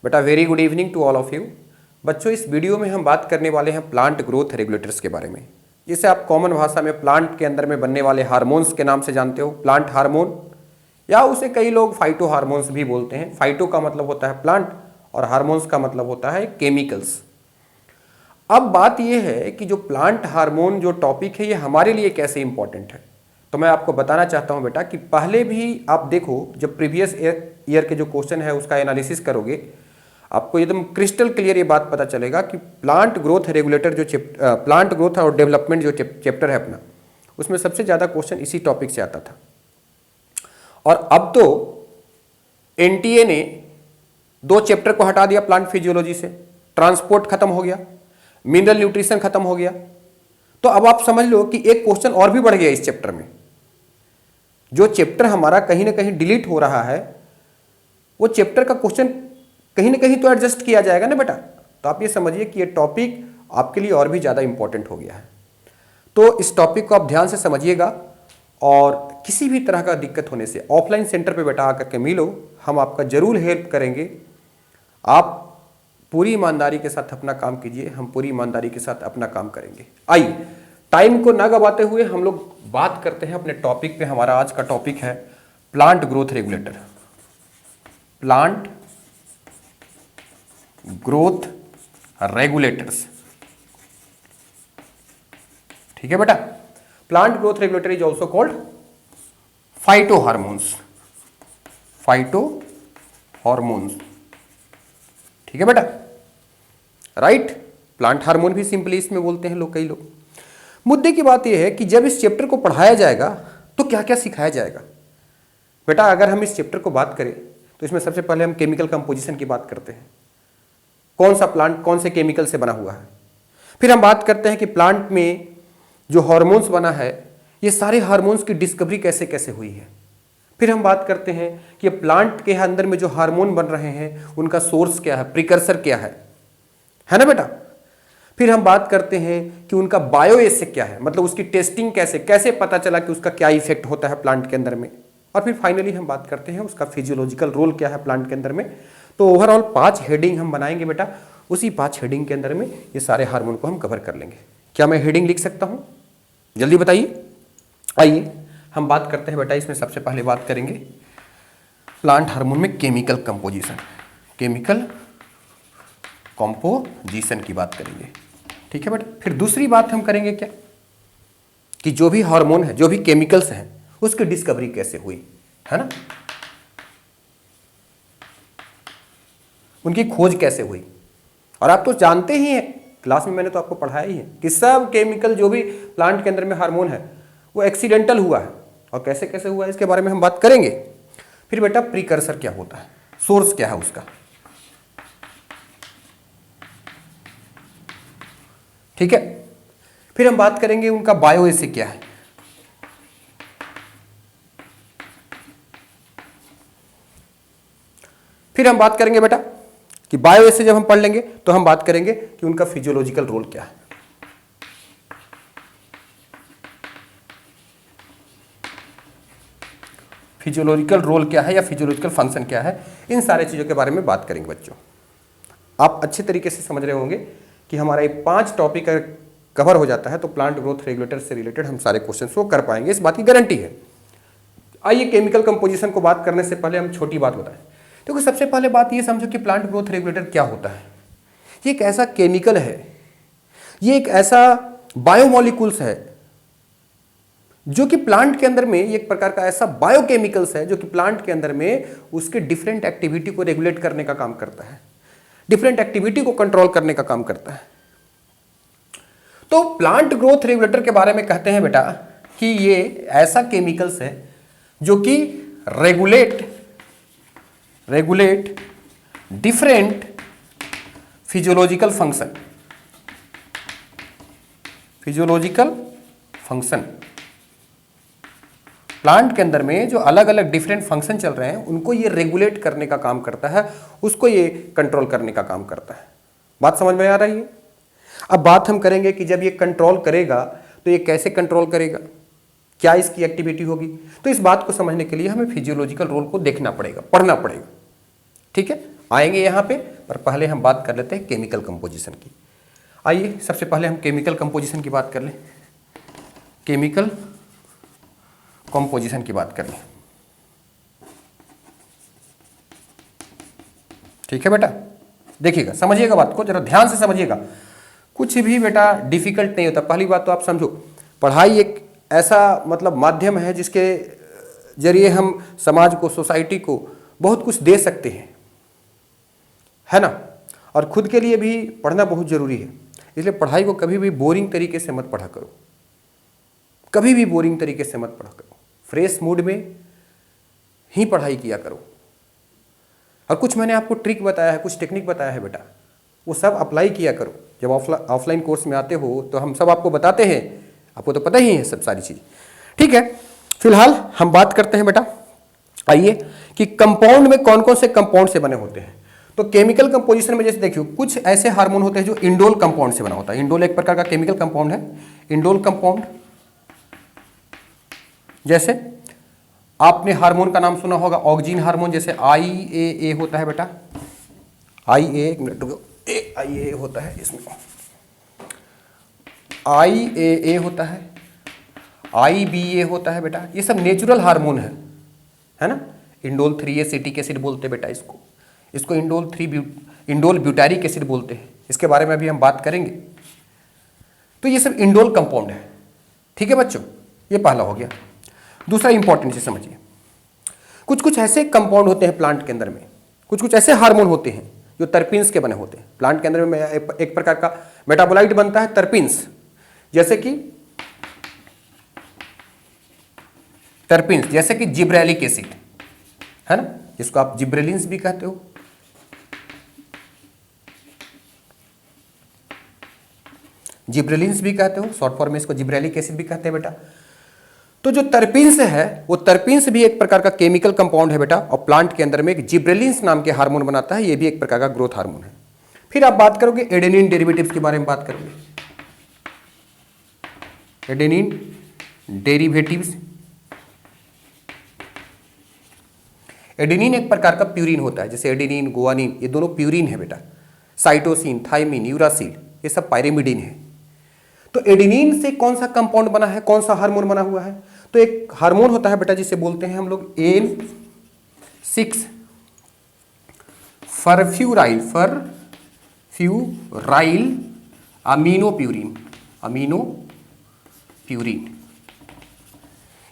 बेटा very good evening to all of you. बच्चों, इस वीडियो में हम बात करने वाले हैं प्लांट ग्रोथ रेगुलेटर्स के बारे में, जिसे आप कॉमन भाषा में प्लांट के अंदर में बनने वाले हार्मोन्स के नाम से जानते हो। प्लांट हार्मोन या उसे कई लोग फाइटो हार्मोन्स भी बोलते हैं। फाइटो का मतलब होता है प्लांट और हार्मोन्स का मतलब होता है केमिकल्स। अब बात यह है कि जो प्लांट हार्मोन जो टॉपिक है ये हमारे लिए कैसे इंपॉर्टेंट है, तो मैं आपको बताना चाहता हूं बेटा कि पहले भी आप देखो, जब प्रीवियस ईयर के जो क्वेश्चन है उसका एनालिसिस करोगे, आपको एकदम क्रिस्टल क्लियर ये बात पता चलेगा कि प्लांट ग्रोथ रेगुलेटर जो प्लांट ग्रोथ और डेवलपमेंट जो चैप्टर है अपना, उसमें सबसे ज़्यादा क्वेश्चन इसी टॉपिक से आता था। और अब तो एनटीए ने 2 चैप्टर को हटा दिया प्लांट फिजियोलॉजी से। ट्रांसपोर्ट खत्म हो गया, मिनरल न्यूट्रिशन खत्म हो गया। तो अब आप समझ लो कि एक क्वेश्चन और भी बढ़ गया इस चैप्टर में। जो चैप्टर हमारा कहीं ना कहीं डिलीट हो रहा है, वो चैप्टर का क्वेश्चन कहीं ना कहीं तो एडजस्ट किया जाएगा ना बेटा। तो आप ये समझिए कि ये टॉपिक आपके लिए और भी ज़्यादा इंपॉर्टेंट हो गया है। तो इस टॉपिक को आप ध्यान से समझिएगा और किसी भी तरह का दिक्कत होने से ऑफलाइन सेंटर पे बेटा आकर के मिलो, हम आपका जरूर हेल्प करेंगे। आप पूरी ईमानदारी के साथ अपना काम कीजिए, हम पूरी ईमानदारी के साथ अपना काम करेंगे। आइए, टाइम को ना गवाते हुए हम लोग बात करते हैं अपने टॉपिक पे। हमारा आज का टॉपिक है plant growth regulator. Plant growth regulators, ठीक है बेटा। Plant growth regulator is also called phyto hormones. Phyto hormones, ठीक है बेटा, राइट। प्लांट हार्मोन भी सिंपली इसमें बोलते हैं लोग, कई लोग। मुद्दे की बात यह है कि जब इस चैप्टर को पढ़ाया जाएगा तो क्या क्या सिखाया जाएगा बेटा। अगर हम इस चैप्टर को बात करें तो इसमें सबसे पहले हम केमिकल कंपोजिशन की बात करते हैं। कौन सा प्लांट कौन से केमिकल से बना हुआ है। फिर हम बात करते हैं कि प्लांट में जो हार्मोन्स बना है, ये सारे हार्मोन्स की डिस्कवरी कैसे कैसे हुई है। फिर हम बात करते हैं कि प्लांट के अंदर में जो हार्मोन बन रहे हैं उनका सोर्स क्या है, प्रिकर्सर क्या है ना बेटा। फिर हम बात करते हैं कि उनका बायो एसे क्या है, मतलब उसकी टेस्टिंग कैसे कैसे पता चला कि उसका क्या इफेक्ट होता है प्लांट के अंदर में। और फिर फाइनली हम बात करते हैं उसका फिजियोलॉजिकल रोल क्या है प्लांट के अंदर में। तो ओवरऑल 5 हेडिंग हम बनाएंगे बेटा। उसी 5 हेडिंग के अंदर में ये सारे हार्मोन को हम कवर कर लेंगे। क्या मैं हेडिंग लिख सकता हूं? जल्दी बताइए। आइए हम बात करते हैं बेटा। इसमें सबसे पहले बात करेंगे प्लांट हार्मोन में केमिकल कंपोजिशन, केमिकल कंपोजिशन की बात करेंगे, ठीक है बेटा। फिर दूसरी बात हम करेंगे क्या, कि जो भी हार्मोन है, जो भी केमिकल्स हैं, उसकी डिस्कवरी कैसे हुई, है ना, उनकी खोज कैसे हुई। और आप तो जानते ही हैं, क्लास में मैंने तो आपको पढ़ाया ही है कि सब केमिकल जो भी प्लांट के अंदर में हार्मोन है वो एक्सीडेंटल हुआ है, और कैसे कैसे हुआ है इसके बारे में हम बात करेंगे। फिर बेटा प्रीकर्सर क्या होता है, सोर्स क्या है उसका, ठीक है। फिर हम बात करेंगे उनका बायो एसे क्या है। फिर हम बात करेंगे बेटा कि बायो एसे जब हम पढ़ लेंगे तो हम बात करेंगे कि उनका फिजियोलॉजिकल रोल क्या है। फिजियोलॉजिकल रोल क्या है या फिजियोलॉजिकल फंक्शन क्या है, इन सारे चीज़ों के बारे में बात करेंगे बच्चों। आप अच्छे तरीके से समझ रहे होंगे कि हमारा ये 5 टॉपिक कवर हो जाता है तो प्लांट ग्रोथ रेगुलेटर से रिलेटेड हम सारे क्वेश्चन को कर पाएंगे, इस बात की गारंटी है। आइए केमिकल कंपोजिशन को बात करने से पहले हम छोटी बात बताएं। देखो, सबसे पहले बात ये समझो कि प्लांट ग्रोथ रेगुलेटर क्या होता है। ये एक ऐसा केमिकल है, ये एक ऐसा बायोमोलिक्यूल्स है जो कि प्लांट के अंदर में, एक प्रकार का ऐसा बायोकेमिकल्स है जो कि प्लांट के अंदर में उसके डिफरेंट एक्टिविटी को रेगुलेट करने का काम करता है, डिफरेंट एक्टिविटी को कंट्रोल करने का काम करता है। तो प्लांट ग्रोथ रेगुलेटर के बारे में कहते हैं बेटा कि ये ऐसा केमिकल्स है जो कि regulate different physiological function. Plant के अंदर में जो अलग अलग डिफरेंट फंक्शन चल रहे हैं उनको ये रेगुलेट करने का काम करता है, उसको ये कंट्रोल करने का काम करता है। बात समझ में आ रही है। अब बात हम करेंगे कि जब ये कंट्रोल करेगा तो ये कैसे कंट्रोल करेगा, क्या इसकी एक्टिविटी होगी। तो इस बात को समझने के लिए हमें फिजियोलॉजिकल रोल को देखना पड़ेगा, पढ़ना पड़ेगा, ठीक है। आएंगे यहाँ पे पर पहले हम बात कर लेते हैं केमिकल कंपोजिशन की। आइए सबसे पहले हम केमिकल कंपोजिशन की बात कर लें। केमिकल कंपोजिशन की बात कर लें। ठीक है बेटा, देखिएगा, समझिएगा, बात को जरा ध्यान से समझिएगा। कुछ भी बेटा डिफिकल्ट नहीं होता। पहली बात तो आप समझो, पढ़ाई एक ऐसा मतलब माध्यम है जिसके जरिए हम समाज को, सोसाइटी को बहुत कुछ दे सकते हैं, है ना। और खुद के लिए भी पढ़ना बहुत जरूरी है। इसलिए पढ़ाई को कभी भी बोरिंग तरीके से मत पढ़ा करो, कभी भी बोरिंग तरीके से मत पढ़ा करो। फ्रेश मूड में ही पढ़ाई किया करो। और कुछ मैंने आपको ट्रिक बताया है, कुछ टेक्निक बताया है बेटा, वो सब अप्लाई किया करो। जब ऑफलाइन कोर्स में आते हो तो हम सब आपको बताते हैं, आपको तो पता ही है सब सारी चीज़। ठीक है, फिलहाल हम बात करते हैं बेटा, आइए, कि कंपाउंड में कौन कौन से कंपाउंड से बने होते हैं। तो केमिकल कंपोजिशन में जैसे देखियो, कुछ ऐसे हार्मोन होते हैं जो इंडोल कंपाउंड से बना होता है। इंडोल एक प्रकार का केमिकल कंपाउंड है। इंडोल कंपाउंड, जैसे आपने हार्मोन का नाम सुना होगा ऑक्सीजन हार्मोन, जैसे IAA होता है बेटा, IA, एक मिनट रुको, IA होता है, इसमें IAA होता है, IBA होता है बेटा। ये सब नेचुरल हार्मोन है ना। इंडोल 3 एसिटिक एसिड बोलते हैं बेटा इसको, इसको इंडोल ब्यूटारिक एसिड बोलते हैं। इसके बारे में अभी हम बात करेंगे। तो ये सब इंडोल कंपाउंड है। ठीक है बच्चों, ये पहला हो गया। दूसरा इंपॉर्टेंट चीज समझिए, कुछ कुछ ऐसे कंपाउंड होते हैं प्लांट के अंदर में, कुछ कुछ ऐसे हार्मोन होते हैं जो टर्पीन्स के बने होते हैं। प्लांट के अंदर में एक प्रकार का मेटाबोलाइट बनता है टर्पीन्स, जैसे कि टर्पीन्स, जैसे कि जिब्रेलिक एसिड, है ना, जिसको आप जिब्रेलिन्स भी कहते हो। जिब्रेलिन्स भी कहते हो, शॉर्ट फॉर्म में इसको जिब्रेलिक एसिड भी कहते हैं बेटा। तो जो टर्पीन्स है, वो टर्पीन्स भी एक प्रकार का केमिकल कंपाउंड है बेटा, और प्लांट के अंदर में एक जिब्रेलिन्स नाम के हार्मोन बनाता है। ये भी एक प्रकार का ग्रोथ हार्मोन है। फिर आप बात करोगे एडेनिन डेरिवेटिव्स के बारे में बात करोगे। एडेनिन डेरिवेटिव्स, एडेनिन एक प्रकार का प्यूरिन होता है, जैसे एडेनिन, गुआनिन, ये दोनों प्यूरिन है बेटा। साइटोसिन, थाइमिन, यूरासिल, ये सब पायरिमिडिन है। तो एडेनिन से कौन सा कंपाउंड बना है, कौन सा हार्मोन बना हुआ है? तो एक हार्मोन होता है बेटा जिसे बोलते हैं हम लोग N6 फरफ्यूराइल अमीनोप्यूरिन।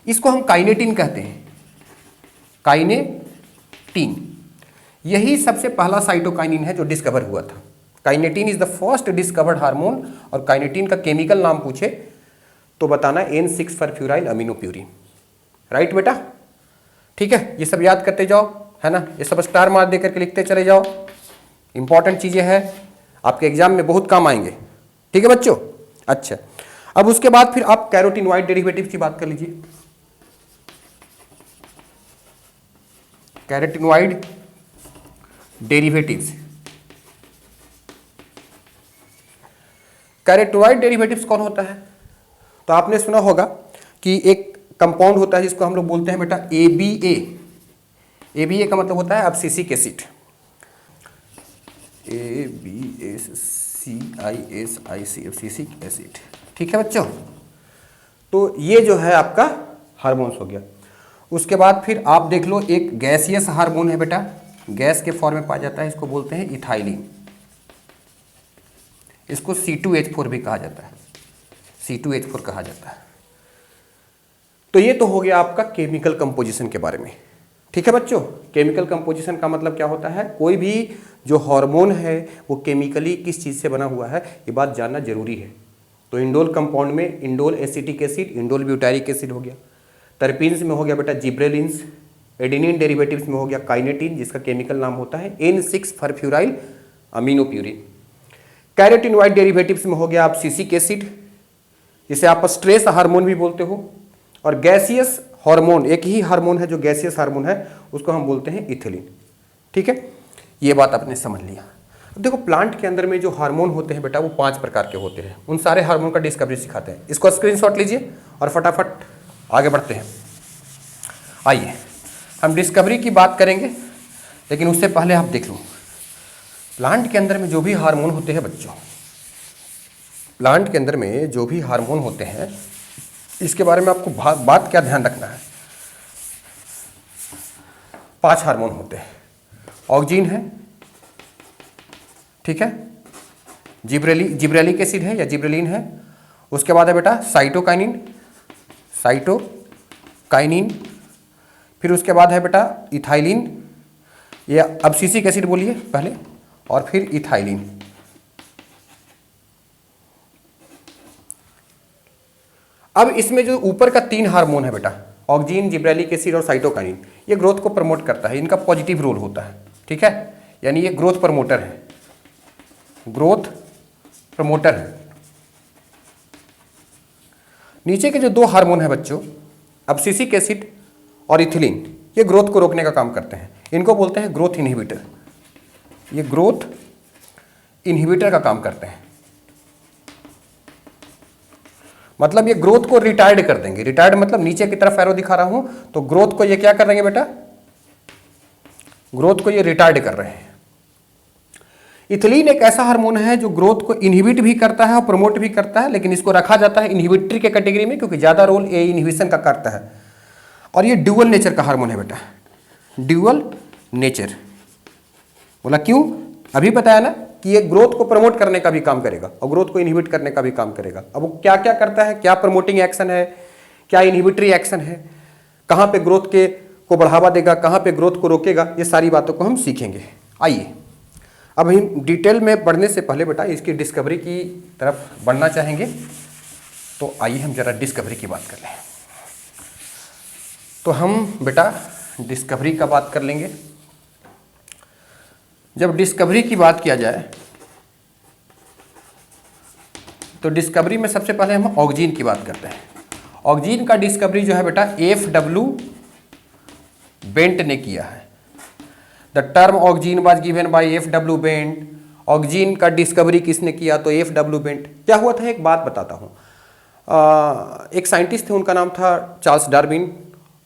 इसको हम काइनेटिन कहते हैं, काइनेटिन। यही सबसे पहला साइटोकाइनिन है जो डिस्कवर हुआ था। Kinetin is the first discovered hormone, और काइनेटिन का केमिकल नाम पूछे तो बताना N6 फरफ्यूराइल अमीनोप्यूरिन। राइट बेटा, ठीक है, ये सब याद करते जाओ, है ना। ये सब स्टार मार्क दे करके लिखते चले जाओ। इंपॉर्टेंट चीजें हैं, आपके एग्जाम में बहुत काम आएंगे। ठीक है बच्चों, अच्छा, अब उसके बाद फिर आप कैरोटीनॉइड डेरिवेटिव की बात कर लीजिए। कैरोटीनॉइड डेरिवेटिव्स, कैरोटीनॉइड डेरिवेटिव्स कौन होता है? तो आपने सुना होगा कि एक कंपाउंड होता है जिसको हम लोग बोलते हैं बेटा ABA। ABA का मतलब होता है अब्सिसिक एसिड, अब्सिसिक एसिड। ठीक है बच्चों, तो ये जो है आपका हार्मोन्स हो गया। उसके बाद फिर आप देख लो, एक गैसियस हार्मोन है बेटा, गैस के फॉर्म में पाया जाता है, इसको बोलते हैं इथाइलिन। इसको C2H4 भी कहा जाता है, C2H4 कहा जाता है। तो ये तो हो गया आपका केमिकल कंपोजिशन के बारे में। ठीक है बच्चों, केमिकल कंपोजिशन का मतलब क्या होता है? कोई भी जो हार्मोन है वो केमिकली किस चीज़ से बना हुआ है, ये बात जानना जरूरी है। तो इंडोल कंपाउंड में indole acetic acid, indole butyric acid हो गया। टर्पीन्स में हो गया बेटा जिब्रेलिन्स। एडेनिन डेरिवेटिव्स में हो गया काइनेटिन, जिसका केमिकल नाम होता है N6 फरफ्यूराइल अमीनोप्यूरिन। कैरोटीनॉइड डेरिवेटिव्स में हो गया आप सिसिक एसिड, जिसे आप स्ट्रेस हार्मोन भी बोलते हो। और गैसियस हार्मोन, एक ही हार्मोन है जो गैसियस हार्मोन है, उसको हम बोलते हैं इथिलीन। ठीक है, ये बात आपने समझ लिया। अब देखो, प्लांट के अंदर में जो हार्मोन होते हैं बेटा, वो 5 प्रकार के होते हैं। उन सारे हार्मोन का डिस्कवरी सिखाते हैं। इसको स्क्रीनशॉट लीजिए और फटाफट आगे बढ़ते हैं। आइए हम डिस्कवरी की बात करेंगे, लेकिन उससे पहले आप देख लो, प्लांट के अंदर में जो भी हार्मोन होते हैं बच्चों, प्लांट के अंदर में जो भी हार्मोन होते हैं, इसके बारे में आपको बात क्या ध्यान रखना है। 5 हार्मोन होते हैं। ऑक्जीन है, ठीक है, जिब्रेलिक एसिड है या जिब्रेलिन है। उसके बाद है बेटा साइटोकाइनिन, फिर उसके बाद है बेटा इथाइलिन, या अब्सिसिक एसिड बोलिए पहले, और फिर इथाइलिन। अब इसमें जो ऊपर का 3 हार्मोन है बेटा, ऑक्जीन, जिब्रेलिक एसिड और साइटोकाइनिन, ये ग्रोथ को प्रमोट करता है, इनका पॉजिटिव रोल होता है, ठीक है, यानी ये ग्रोथ प्रमोटर है, ग्रोथ प्रमोटर है। नीचे के जो 2 हार्मोन है बच्चों, अब्सिसिक एसिड और इथिलीन, ये ग्रोथ को रोकने का काम करते हैं, इनको बोलते हैं ग्रोथ इनहिबिटर। ये ग्रोथ इनहिबिटर का काम करते हैं, मतलब ये ग्रोथ को रिटार्ड कर देंगे। रिटार्ड मतलब नीचे की तरफ एरो दिखा रहा हूं, तो ग्रोथ को ये क्या कर रहे हैं बेटा, ग्रोथ को ये रिटार्ड कर रहे हैं। इथिलीन एक ऐसा हार्मोन है जो ग्रोथ को इनहिबिट भी करता है और प्रमोट भी करता है, लेकिन इसको रखा जाता है इनहिबिटरी के कैटेगरी में, क्योंकि ज्यादा रोल ए इनहिबिशन का करता है। और ये ड्यूअल नेचर का हार्मोन है बेटा, ड्यूअल नेचर। बोला क्यों, अभी बताया ना कि ये ग्रोथ को प्रमोट करने का भी काम करेगा और ग्रोथ को इनहिबिट करने का भी काम करेगा। अब वो क्या क्या करता है, क्या प्रमोटिंग एक्शन है, क्या इनहिबिटरी एक्शन है, कहाँ पे ग्रोथ के को बढ़ावा देगा, कहाँ पे ग्रोथ को रोकेगा, ये सारी बातों को हम सीखेंगे। आइए अब हम डिटेल में बढ़ने से पहले बेटा इसकी डिस्कवरी की तरफ बढ़ना चाहेंगे, तो आइए हम जरा डिस्कवरी की बात कर लें। तो हम बेटा डिस्कवरी का बात कर लेंगे। जब डिस्कवरी की बात किया जाए तो डिस्कवरी में सबसे पहले हम ऑक्जीन की बात करते हैं। ऑक्जीन का डिस्कवरी जो है बेटा एफ.डब्ल्यू. बेंट ने किया है। The term auxin was given by F W. Went. Auxin का डिस्कवरी किसने किया, तो एफ.डब्ल्यू. बेंट। क्या हुआ था, एक बात बताता हूँ। एक साइंटिस्ट थे, उनका नाम था चार्ल्स डार्विन,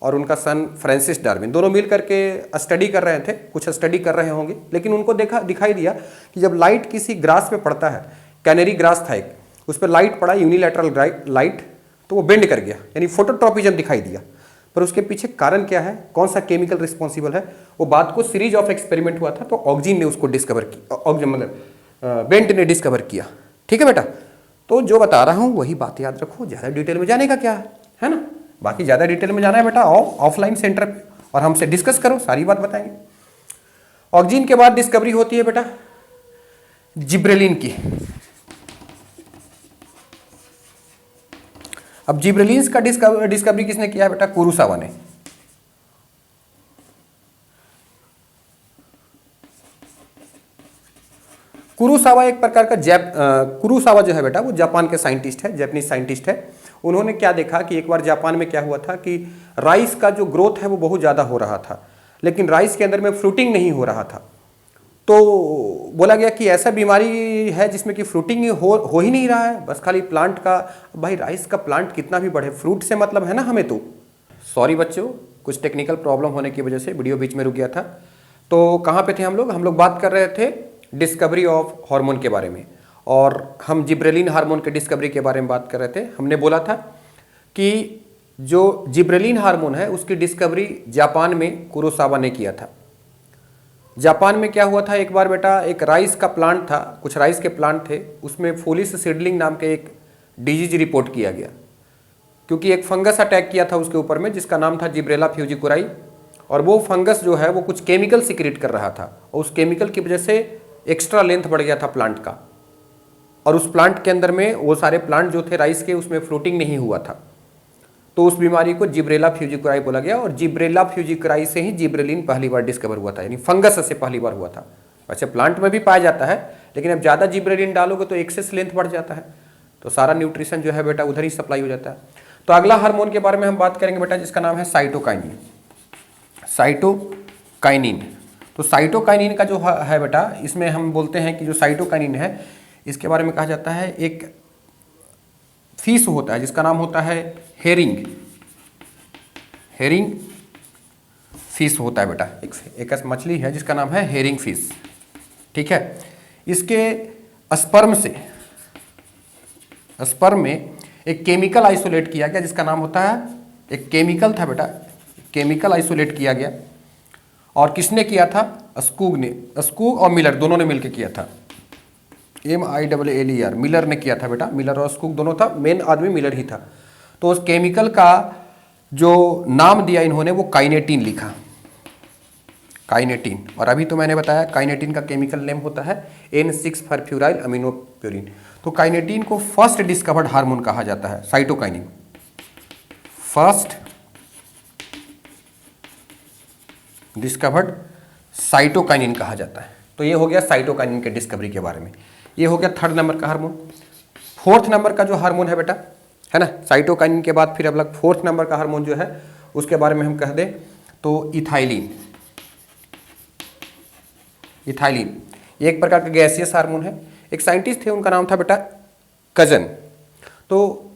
और उनका सन फ्रांसिस डार्विन, दोनों मिल करके स्टडी कर रहे थे, कुछ स्टडी कर रहे होंगे, लेकिन उनको दिखाई दिया कि जब लाइट किसी ग्रास पे पड़ता है, कैनरी ग्रास था एक, उस पर लाइट पड़ा, यूनिलैटरल लाइट, तो वो बेंड कर गया, यानी फोटोट्रॉपिज्म दिखाई दिया। पर उसके पीछे कारण क्या है, कौन सा केमिकल रिस्पॉन्सिबल है, वो बात को सीरीज ऑफ एक्सपेरिमेंट हुआ था, तो ऑक्जीन ने उसको डिस्कवर किया, मतलब बेंट ने डिस्कवर किया। ठीक है बेटा, तो जो बता रहा हूँ वही बात याद रखो, ज़्यादा डिटेल में जाने का क्या है ना, बाकी ज़्यादा डिटेल में जाना है बेटा ऑफलाइन सेंटर पे और हमसे डिस्कस करो, सारी बात बताएंगे। ऑक्जीन के बाद डिस्कवरी होती है बेटा जिब्रेलिन की। अब जिब्रेलिन का डिस्कवरी किसने किया है बेटा, कुरोसावा ने। कुरोसावा एक प्रकार का कुरोसावा जो है बेटा वो जापान के साइंटिस्ट है, जापानीज साइंटिस्ट है। उन्होंने क्या देखा कि एक बार जापान में क्या हुआ था कि राइस का जो ग्रोथ है वो बहुत ज़्यादा हो रहा था, लेकिन राइस के अंदर में फ्रूटिंग नहीं हो रहा था। तो बोला गया कि ऐसा बीमारी है जिसमें कि फ्रूटिंग हो ही नहीं रहा है, बस खाली प्लांट का। भाई राइस का प्लांट कितना भी बढ़े, फ्रूट से मतलब है ना हमें। तो सॉरी बच्चों, कुछ टेक्निकल प्रॉब्लम होने की वजह से वीडियो बीच में रुक गया था। तो कहाँ पे थे हम लोग बात कर रहे थे डिस्कवरी ऑफ हार्मोन के बारे में, और हम जिब्रेलिन हार्मोन के डिस्कवरी के बारे में बात कर रहे थे। हमने बोला था कि जो जिब्रेलिन हार्मोन है उसकी डिस्कवरी जापान में कुरोसावा ने किया था। जापान में क्या हुआ था, एक बार बेटा एक राइस का प्लांट था, कुछ राइस के प्लांट थे, उसमें फोलिस सीडलिंग नाम के एक डिजीज रिपोर्ट किया गया, क्योंकि एक फंगस अटैक किया था उसके ऊपर में जिसका नाम था जिब्रेला फ्यूजिकुराई, और वो फंगस जो है वो कुछ केमिकल सीक्रेट कर रहा था, और उस केमिकल की वजह से एक्स्ट्रा लेंथ बढ़ गया था प्लांट का, और उस प्लांट के अंदर में वो सारे प्लांट जो थे राइस के उसमें फ्रूटिंग नहीं हुआ था। तो उस बीमारी को जिब्रेला फ्यूजिकुराई बोला गया, और जिब्रेला फ्यूजिकुराई से ही जिब्रेलिन पहली बार डिस्कवर हुआ था, यानी फंगस से पहली बार हुआ था। वैसे प्लांट में भी पाया जाता है, लेकिन अब ज़्यादा जिब्रेलिन डालोगे तो एक्सेस लेंथ बढ़ जाता है, तो सारा न्यूट्रिशन जो है बेटा उधर ही सप्लाई हो जाता है। तो अगला हार्मोन के बारे में हम बात करेंगे बेटा, जिसका नाम है साइटोकाइनिन। साइटोकाइनिन, तो साइटोकाइनिन का जो है बेटा, इसमें हम बोलते हैं कि जो साइटोकाइनिन है इसके बारे में कहा जाता है एक फिश होता है जिसका नाम होता है हेरिंग फिश होता है बेटा, एक मछली है जिसका नाम है हेरिंग फिश। ठीक है। इसके स्पर्म में एक केमिकल आइसोलेट किया गया जिसका नाम होता है, एक केमिकल था बेटा, केमिकल आइसोलेट किया गया। और किसने किया था? स्कूग ने, स्कूग और मिलर दोनों ने मिलकर किया था। MILLER, मिलर ने किया था बेटा। मिलर और स्कूग दोनों था, मेन आदमी मिलर ही था। तो उस केमिकल का जो नाम दिया इन्होंने वो काइनेटिन लिखा, काइनेटिन। और अभी तो मैंने बताया काइनेटिन का केमिकल नेम होता है N6-फॉस्फोराइल अमीनोप्यूरिन। तो काइनेटिन को फर्स्ट डिस्कवर्ड हार्मोन कहा जाता है, साइटोकाइनिन। फर्स्ट डिस्कवर्ड साइटोकाइनिन कहा जाता है। तो ये हो गया साइटोकाइनिन के डिस्कवरी के बारे में। ये हो गया थर्ड नंबर का हार्मोन। फोर्थ नंबर का जो हार्मोन है बेटा, है ना, साइटोकाइनिन के बाद फिर अब लग फोर्थ नंबर का हार्मोन जो है उसके बारे में हम कह दें तो इथाइलिन। इथाइलिन ये एक प्रकार का गैसियस हार्मोन है। एक साइंटिस्ट थे, उनका नाम था बेटा कजन। तो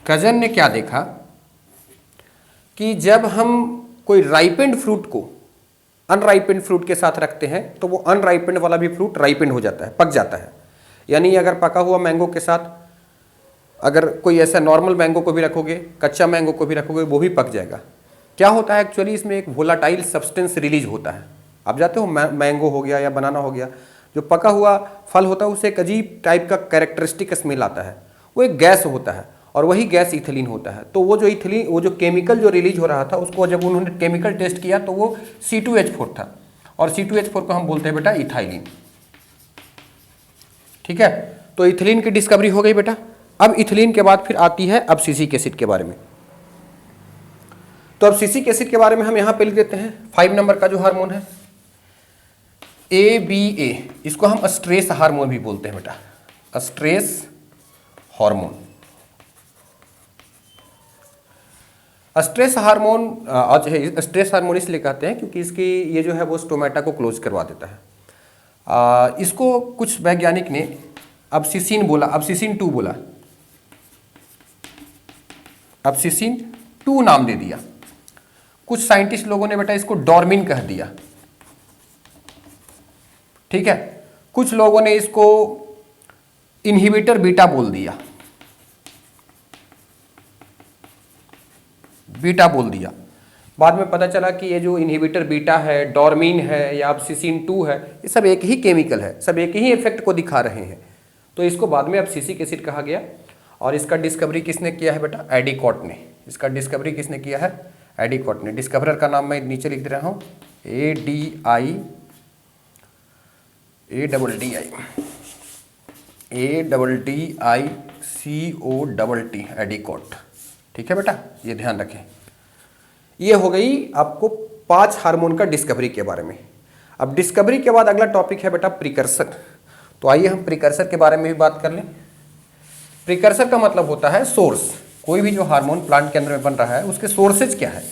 कजन ने क्या देखा कि जब हम कोई राइपेंड फ्रूट को अनराइपेंड फ्रूट के साथ रखते हैं तो वो अनराइपेंड वाला भी फ्रूट राइपेंड हो जाता है, पक जाता है। यानी अगर पका हुआ मैंगो के साथ अगर कोई ऐसा नॉर्मल मैंगो को भी रखोगे, कच्चा मैंगो को भी रखोगे, वो भी पक जाएगा। क्या होता है एक्चुअली, इसमें एक वोलाटाइल सब्सटेंस रिलीज होता है। आप जाते हो मैंगो हो गया या बनाना हो गया, जो पका हुआ फल होता है उससे एक अजीब टाइप का कैरेक्टरिस्टिक स्मेल आता है, वो एक गैस होता है और वही गैस इथिलीन होता है। तो वो जो इथिलीन, वो जो केमिकल जो रिलीज हो रहा था उसको जब उन्होंने केमिकल टेस्ट किया तो वो C2H4 था, और C2H4 को हम बोलते हैं बेटा इथाइलिन। ठीक है, तो इथिलीन की डिस्कवरी हो गई बेटा। अब इथिलीन के बाद फिर आती है अब्सिसिक एसिड के बारे में। तो अब्सिसिक एसिड के बारे में हम यहां पे लिख देते हैं 5 नंबर का जो हार्मोन है ABA, इसको हम स्ट्रेस हार्मोन भी बोलते हैं बेटा, stress hormone. Stress hormone stress hormone इसलिए कहते हैं क्योंकि इसकी ये जो है वो स्टोमेटा को क्लोज करवा देता है। इसको कुछ वैज्ञानिक ने अब्सिसिन बोला, अब्सिसिन 2 बोला, अब्सिसिन 2 नाम दे दिया। कुछ साइंटिस्ट लोगों ने बेटा इसको डॉर्मिन कह दिया। ठीक है, कुछ लोगों ने इसको इनहिबिटर बीटा बोल दिया, बीटा बोल दिया। बाद में पता चला कि ये जो इनहिबिटर बीटा है, डॉर्मिन है या अब्सिसिन 2 है, ये सब एक ही केमिकल है, सब एक ही इफेक्ट को दिखा रहे हैं। तो इसको बाद में अब्सिसिक एसिड कहा गया। और इसका डिस्कवरी किसने किया है बेटा? एडिकॉट ने। इसका डिस्कवरी किसने किया है? एडिकॉट ने। डिस्कवरर का नाम मैं नीचे लिख दे रहा हूँ, ADICOT, एडिकॉट। ठीक है बेटा, ये ध्यान रखें। ये हो गई आपको 5 हार्मोन का डिस्कवरी के बारे में। अब डिस्कवरी के बाद अगला टॉपिक है बेटा प्रिकर्सर। तो आइए हम प्रिकर्सर के बारे में भी बात कर लें। प्रिकर्सर का मतलब होता है सोर्स। कोई भी जो हार्मोन प्लांट के अंदर में बन रहा है उसके सोर्सेज क्या है?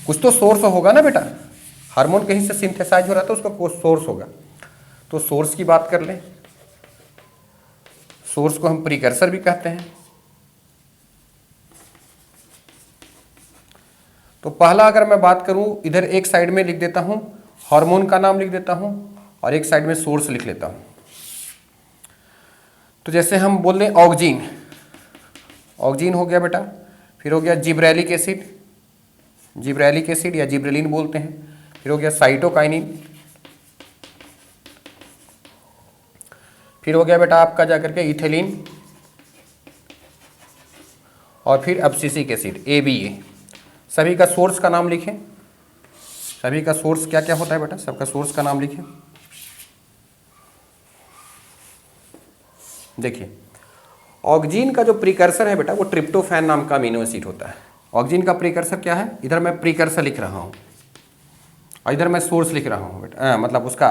कुछ तो सोर्स होगा ना बेटा, हार्मोन कहीं से सिंथेसाइज हो रहा है तो उसका कोई सोर्स होगा। तो सोर्स की बात कर लें, सोर्स को हम प्रिकर्सर भी कहते हैं। तो पहला अगर मैं बात करूं, इधर एक साइड में लिख देता हूं हार्मोन का नाम लिख देता हूं और एक साइड में सोर्स लिख लेता हूं। तो जैसे हम बोल लें ऑक्जीन, ऑक्जीन हो गया बेटा। फिर हो गया जिब्रेलिक एसिड, जिब्रेलिक एसिड या जिब्रेलिन बोलते हैं। फिर हो गया साइटोकाइनिन। फिर हो गया बेटा आपका जाकर के इथिलीन। और फिर अब्सिसिक एसिड ABA। सभी का सोर्स का नाम लिखें। सभी का सोर्स क्या क्या होता है बेटा? सबका सोर्स का नाम लिखें। देखिए, ऑक्जीन का जो प्रीकर्सर है बेटा वो ट्रिप्टोफैन नाम का अमीनो एसिड होता है। ऑक्जीन का प्रीकर्सर क्या है? इधर मैं प्रीकर्सर लिख रहा हूँ और इधर मैं सोर्स लिख रहा हूँ बेटा, मतलब उसका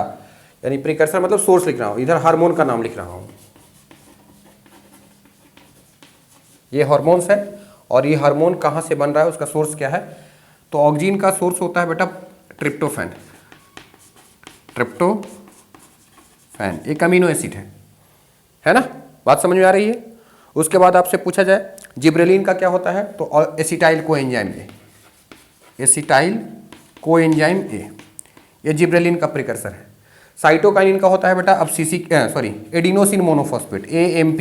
यानी प्रीकर्सर मतलब सोर्स लिख रहा हूँ। इधर हार्मोन का नाम लिख रहा हूँ। ये हार्मोन्स है और ये हार्मोन कहाँ से बन रहा है, उसका सोर्स क्या है? तो ऑक्जीन का सोर्स होता है बेटा ट्रिप्टोफैन। ट्रिप्टोफैन एक अमीनो एसिड है ना? बात समझ में आ रही है? उसके बाद आपसे पूछा जाए जिब्रेलिन का क्या होता है, तो acetyl coenzyme. Acetyl coenzyme A, ये जिब्रेलिन का प्रिकर्सर है। साइटोकाइनिन का होता है बेटा adenosine monophosphate, AMP,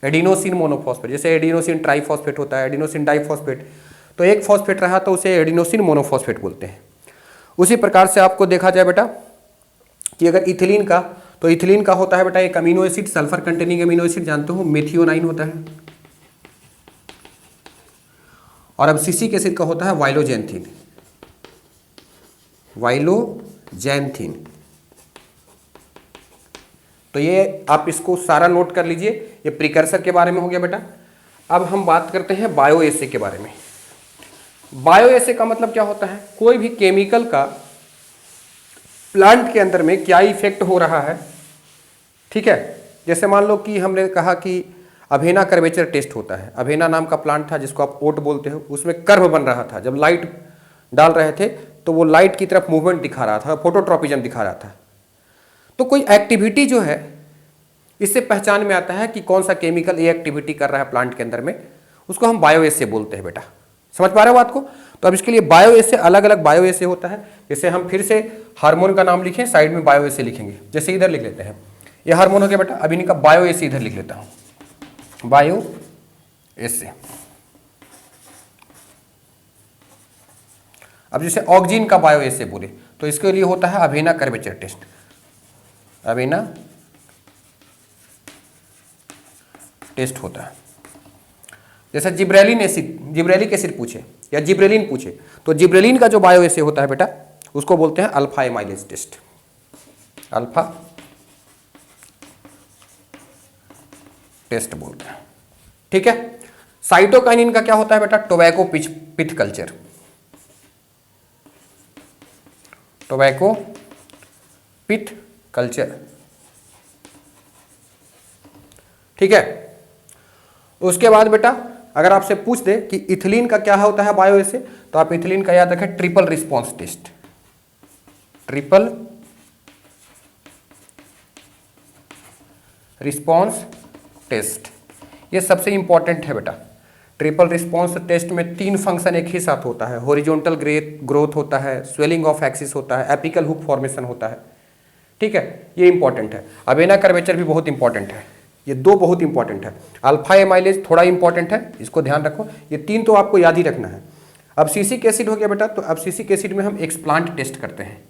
adenosine monophosphate. जैसे एडिनोसिन ट्राइफॉस्फेट होता है, एडिनोसिन डाइफॉस्फेट, तो एक फॉस्फेट रहा तो उसे एडिनोसिन मोनोफॉस्फेट बोलते हैं। उसी प्रकार से आपको देखा जाए बेटा कि अगर इथिलीन का, तो इथिलीन का होता है बेटा एक amino acid, sulphur containing amino acid जानते हो, मेथियोनाइन होता है। और अब सिसिक एसिड का होता है वाइलोजेंथिन, वाइलोजेंथिन। तो ये आप इसको सारा नोट कर लीजिए, ये प्रिकर्सर के बारे में हो गया बेटा। अब हम बात करते हैं बायो एसे के बारे में। बायो एसे का मतलब क्या होता है, कोई भी केमिकल का प्लांट के अंदर में क्या इफेक्ट हो रहा है, ठीक है। जैसे मान लो कि हमने कहा कि अभेना कर्वेचर टेस्ट होता है। अभेना नाम का प्लांट था जिसको आप ओट बोलते हो, उसमें कर्व बन रहा था। जब लाइट डाल रहे थे तो वो लाइट की तरफ मूवमेंट दिखा रहा था, फोटोट्रॉपिज्म दिखा रहा था। तो कोई एक्टिविटी जो है, इससे पहचान में आता है कि कौन सा केमिकल ये एक्टिविटी कर रहा है प्लांट के अंदर में, उसको हम बायो एसे बोलते हैं बेटा। समझ पा रहे हो बात को। तो अब इसके लिए बायो एसे, अलग अलग बायो एसे होता है। जैसे हम फिर से हार्मोन का नाम लिखें, साइड में बायो एसे लिखेंगे। जैसे इधर लिख लेते हैं, ये हार्मोन हो गया बेटा, अब इनका बायो एसे इधर लिख लेता हूं, बायो एसे। अब जैसे ऑक्सीजन का बायो एसे बोले तो इसके लिए होता है अभेना कर्वेचर टेस्ट, अभेना टेस्ट होता है। जैसे जिब्रेलिन एसिड, जिब्रेलिक एसिड पूछे या जिब्रेलिन पूछे, तो जिब्रेलिन का जो बायो एसे होता है बेटा उसको बोलते हैं alpha amylase test, alpha test बोलते हैं, ठीक है। साइटोकाइनिन का क्या होता है बेटा, टोबैको पिथ कल्चर, टोबैको पिथ कल्चर, ठीक है। उसके बाद बेटा अगर आपसे पूछ दे कि इथिलीन का क्या होता है बायो एसे, तो आप इथिलीन का याद रखें triple response test, triple response test, ये सबसे इंपॉर्टेंट है बेटा। ट्रिपल रिस्पॉन्स टेस्ट में 3 फंक्शन एक ही साथ होता है, हॉरिजॉन्टल ग्रोथ होता है, स्वेलिंग ऑफ एक्सिस होता है, एपिकल हुक फॉर्मेशन होता है, ठीक है। ये इंपॉर्टेंट है। अबेना कर्वेचर भी बहुत इंपॉर्टेंट है, ये 2 बहुत इंपॉर्टेंट है। अल्फा एमाइलेज थोड़ा इंपॉर्टेंट है, इसको ध्यान रखो। ये 3 तो आपको याद ही रखना है। अब सिसिक एसिड हो गया बेटा, तो अब सिसिक एसिड में हम एक्सप्लांट टेस्ट करते हैं,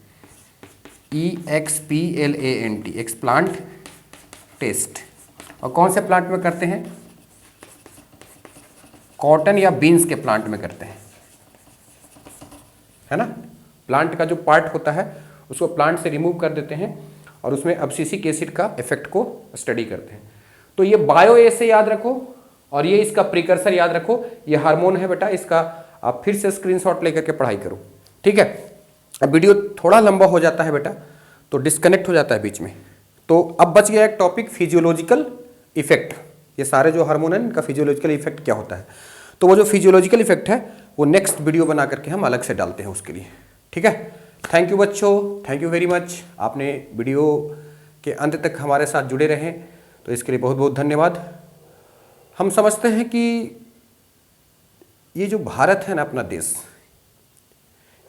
EXPLANT, एक्सप्लांट टेस्ट। और कौन से प्लांट में करते हैं, कॉटन या बीन्स के प्लांट में करते हैं, है ना। प्लांट का जो पार्ट होता है उसको प्लांट से रिमूव कर देते हैं और उसमें अब्सिसिक एसिड का इफेक्ट को स्टडी करते हैं। तो ये बायो एसे याद रखो और ये इसका प्रिकर्सर याद रखो, ये हार्मोन है बेटा, इसका आप फिर से स्क्रीनशॉट लेकर के पढ़ाई करो, ठीक है। अब वीडियो थोड़ा लंबा हो जाता है बेटा तो डिस्कनेक्ट हो जाता है बीच में। तो अब बच गया एक टॉपिक, फिजियोलॉजिकल इफेक्ट। ये सारे जो हार्मोन है इनका फिजियोलॉजिकल इफेक्ट क्या होता है, तो वो जो फिजियोलॉजिकल इफेक्ट है वो नेक्स्ट वीडियो बना करके हम अलग से डालते हैं उसके लिए, ठीक है। थैंक यू बच्चों, थैंक यू वेरी मच। आपने वीडियो के अंत तक हमारे साथ जुड़े रहें तो इसके लिए बहुत बहुत धन्यवाद। हम समझते हैं कि ये जो भारत है ना अपना देश,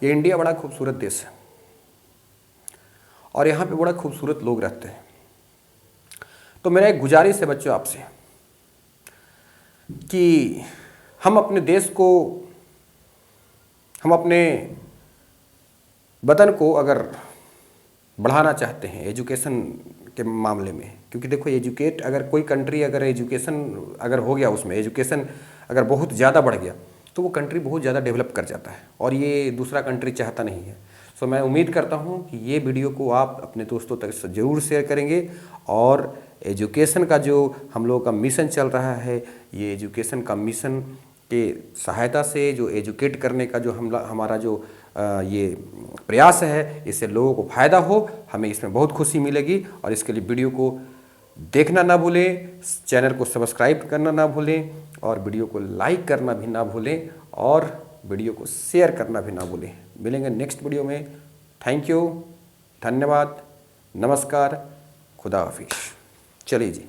ये इंडिया बड़ा खूबसूरत देश है और यहाँ पे बड़ा खूबसूरत लोग रहते हैं। तो मेरा एक गुजारिश है बच्चों आपसे कि हम अपने देश को, हम अपने वतन को अगर बढ़ाना चाहते हैं एजुकेशन के मामले में, क्योंकि देखो एजुकेट, अगर कोई कंट्री अगर एजुकेशन अगर हो गया, उसमें एजुकेशन अगर बहुत ज़्यादा बढ़ गया तो वो कंट्री बहुत ज़्यादा डेवलप कर जाता है और ये दूसरा कंट्री चाहता नहीं है। सो मैं उम्मीद करता हूँ कि ये वीडियो को आप अपने दोस्तों तक ज़रूर शेयर करेंगे और एजुकेशन का जो हम लोगों का मिशन चल रहा है, ये एजुकेशन का मिशन के सहायता से जो एजुकेट करने का जो हमारा जो ये प्रयास है, इससे लोगों को फ़ायदा हो, हमें इसमें बहुत खुशी मिलेगी। और इसके लिए वीडियो को देखना ना भूलें, चैनल को सब्सक्राइब करना ना भूलें और वीडियो को लाइक करना भी ना भूलें और वीडियो को शेयर करना भी ना भूलें। मिलेंगे नेक्स्ट वीडियो में। थैंक यू, धन्यवाद, नमस्कार, खुदा हाफिज़। चलिए जी।